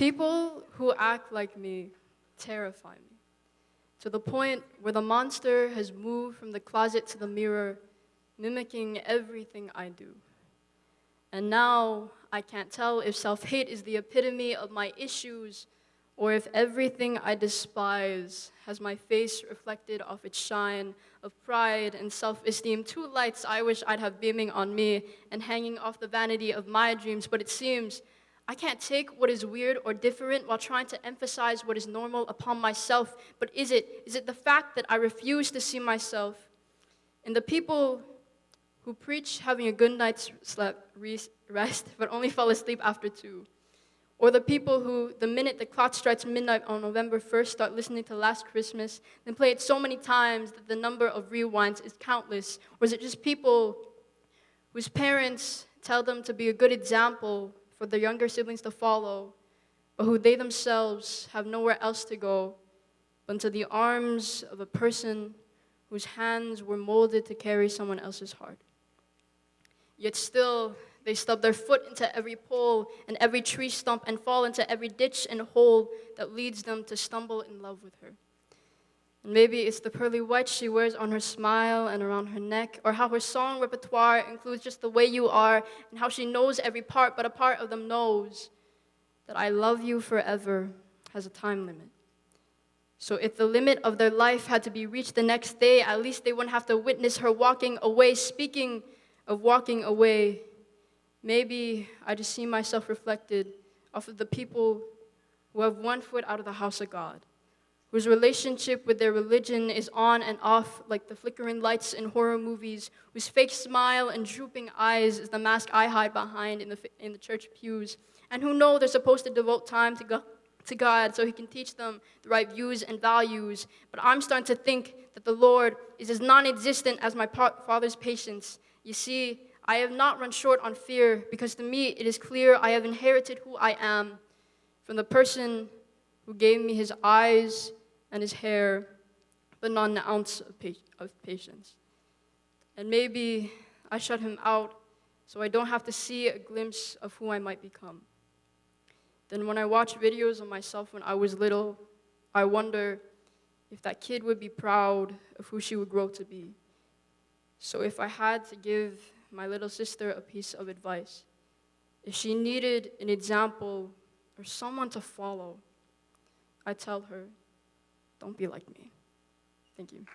People who act like me terrify me, to the point where the monster has moved from the closet to the mirror, mimicking everything I do. And now I can't tell if self-hate is the epitome of my issues, or if everything I despise has my face reflected off its shine of pride and self-esteem, two lights I wish I'd have beaming on me and hanging off the vanity of my dreams. But it seems I can't take what is weird or different while trying to emphasize what is normal upon myself. But is it the fact that I refuse to see myself in the people who preach having a good night's rest but only fall asleep after 2? Or the people who, the minute the clock strikes midnight on November 1st, start listening to Last Christmas, then play it so many times that the number of rewinds is countless? Or is it just people whose parents tell them to be a good example for their younger siblings to follow, but who they themselves have nowhere else to go but into the arms of a person whose hands were molded to carry someone else's heart? Yet still, they stub their foot into every pole and every tree stump and fall into every ditch and hole that leads them to stumble in love with her. And maybe it's the pearly white she wears on her smile and around her neck, or how her song repertoire includes just the way you are, and how she knows every part, but a part of them knows that I love you forever has a time limit. So if the limit of their life had to be reached the next day, at least they wouldn't have to witness her walking away. Speaking of walking away, maybe I just see myself reflected off of the people who have one foot out of the house of God, whose relationship with their religion is on and off like the flickering lights in horror movies, whose fake smile and drooping eyes is the mask I hide behind in the church pews, and who know they're supposed to devote time to God so he can teach them the right views and values. But I'm starting to think that the Lord is as non-existent as my father's patience. You see, I have not run short on fear, because to me it is clear I have inherited who I am from the person who gave me his eyes and his hair, but not an ounce of patience. And maybe I shut him out so I don't have to see a glimpse of who I might become. Then when I watch videos of myself when I was little, I wonder if that kid would be proud of who she would grow to be. So if I had to give my little sister a piece of advice, if she needed an example or someone to follow, I tell her, don't be like me. Thank you.